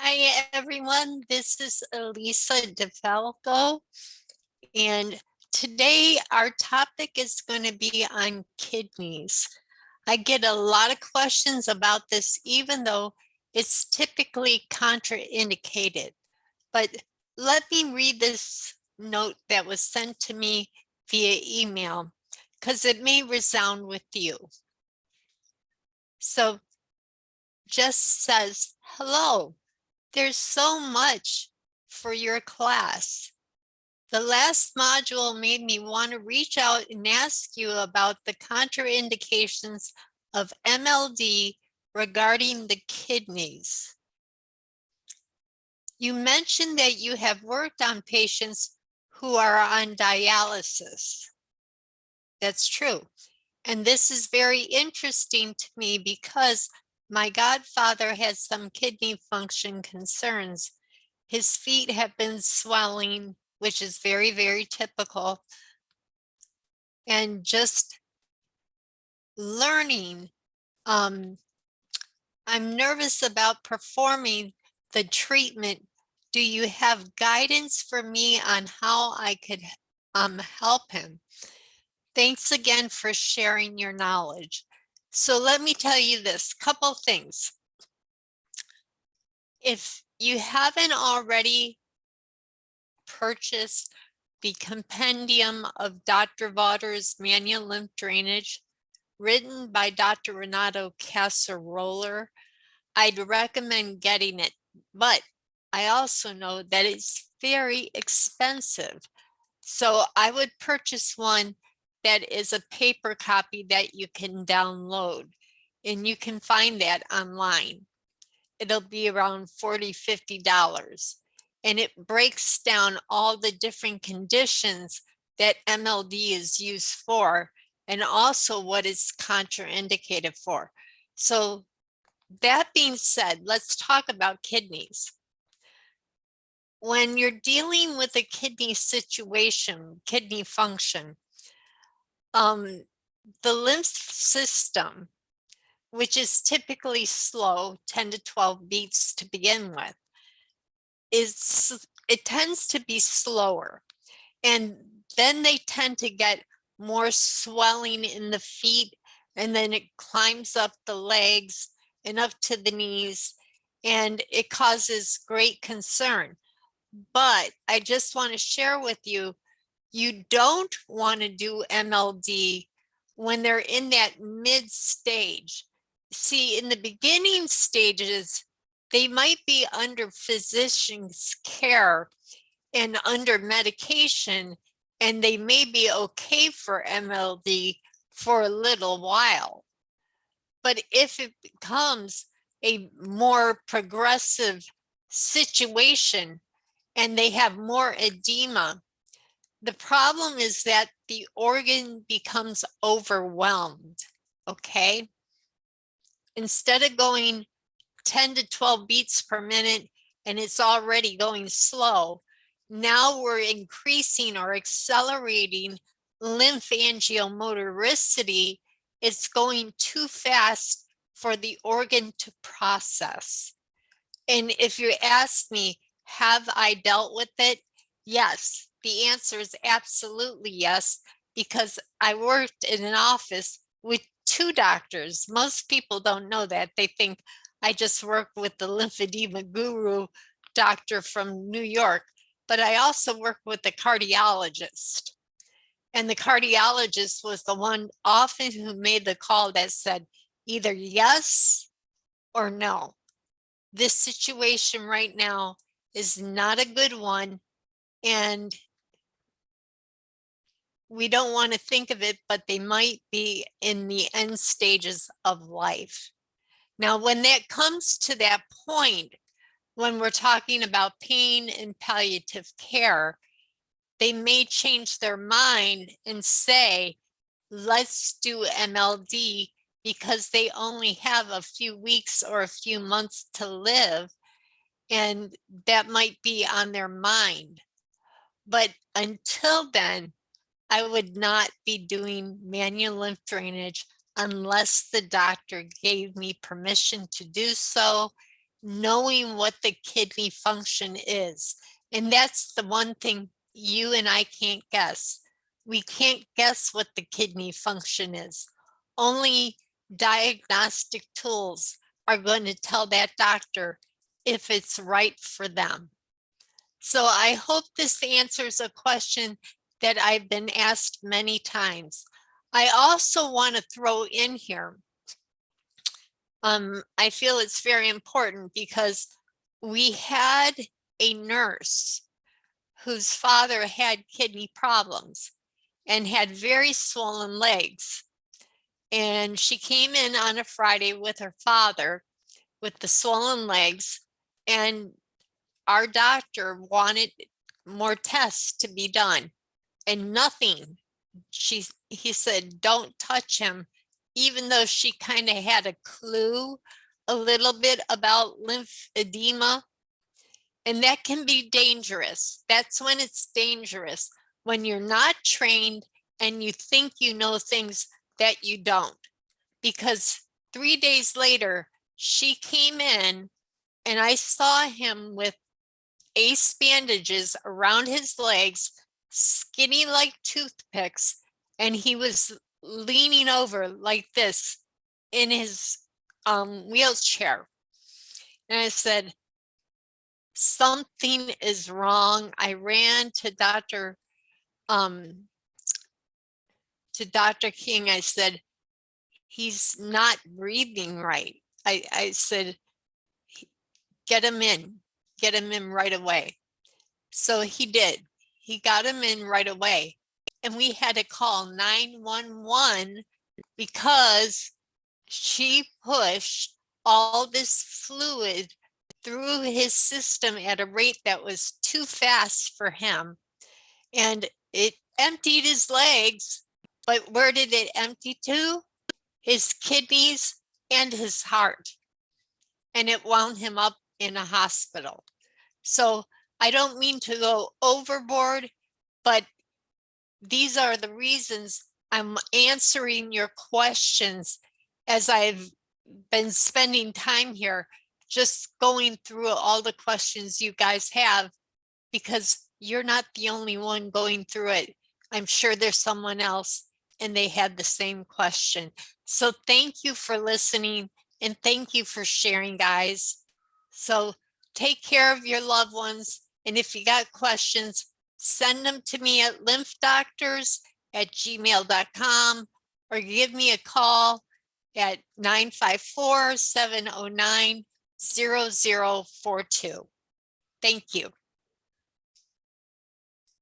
Hi, everyone. This is Elisa DeFalco, and today our topic is going to be on kidneys. I get a lot of questions about this, even though it's typically contraindicated. But let me read this note that was sent to me via email, because it may resound with you. So Jess says, hello. There's so much for your class. The last module made me want to reach out and ask you about the contraindications of MLD regarding the kidneys. You mentioned that you have worked on patients who are on dialysis. That's true. And this is very interesting to me because my godfather has some kidney function concerns. His feet have been swelling, which is very, very typical. And just learning, I'm nervous about performing the treatment. Do you have guidance for me on how I could help him? Thanks again for sharing your knowledge. So let me tell you this couple things. If you haven't already purchased the compendium of Dr. Votter's Manual Lymph Drainage, written by Dr. Renato Casaroller, I'd recommend getting it, but I also know that it's very expensive. So I would purchase one that is a paper copy that you can download, and you can find that online. It'll be around $40, $50. And it breaks down all the different conditions that MLD is used for, and also what it's contraindicated for. So that being said, let's talk about kidneys. When you're dealing with a kidney situation, kidney function, the lymph system, which is typically slow, 10 to 12 beats to begin with, it tends to be slower. And then they tend to get more swelling in the feet, and then it climbs up the legs and up to the knees, and it causes great concern. But I just want to share with you, you don't want to do MLD when they're in that mid stage. See, in the beginning stages, they might be under physician's care and under medication, and they may be okay for MLD for a little while. But if it becomes a more progressive situation and they have more edema, the problem is that the organ becomes overwhelmed, okay? Instead of going 10 to 12 beats per minute and it's already going slow, now we're increasing or accelerating lymphangiomotoricity. It's going too fast for the organ to process. And if you ask me, have I dealt with it? Yes, the answer is absolutely yes, because I worked in an office with two doctors. Most people don't know that. They think I just work with the lymphedema guru doctor from New York, but I also work with the cardiologist. And the cardiologist was the one often who made the call that said either yes or no. This situation right now is not a good one, and we don't want to think of it, but they might be in the end stages of life. Now, when that comes to that point, when we're talking about pain and palliative care, they may change their mind and say, let's do MLD because they only have a few weeks or a few months to live, and that might be on their mind. But until then, I would not be doing manual lymph drainage unless the doctor gave me permission to do so knowing what the kidney function is. And that's the one thing you and I can't guess. We can't guess what the kidney function is. Only diagnostic tools are going to tell that doctor if it's right for them. So I hope this answers a question that I've been asked many times. I also want to throw in here, I feel it's very important because we had a nurse whose father had kidney problems and had very swollen legs. And she came in on a Friday with her father with the swollen legs, and our doctor wanted more tests to be done and nothing. He said, don't touch him, even though she kind of had a clue a little bit about lymphedema. And that can be dangerous. That's when it's dangerous, when you're not trained and you think you know things that you don't. Because 3 days later, she came in and I saw him with ace bandages around his legs, skinny like toothpicks, and he was leaning over like this in his wheelchair. And I said, something is wrong. I ran to Dr. King. I said, he's not breathing right. I said, get him in right away. So he did. He got him in right away. And we had to call 911 because she pushed all this fluid through his system at a rate that was too fast for him. And it emptied his legs, but where did it empty to? His kidneys and his heart. And it wound him up in a hospital. So I don't mean to go overboard, but these are the reasons I'm answering your questions as I've been spending time here, just going through all the questions you guys have, because you're not the only one going through it. I'm sure there's someone else and they had the same question. So thank you for listening and thank you for sharing, guys. So take care of your loved ones. And if you got questions, send them to me at lymphdoctors@gmail.com or give me a call at 954-709-0042. Thank you.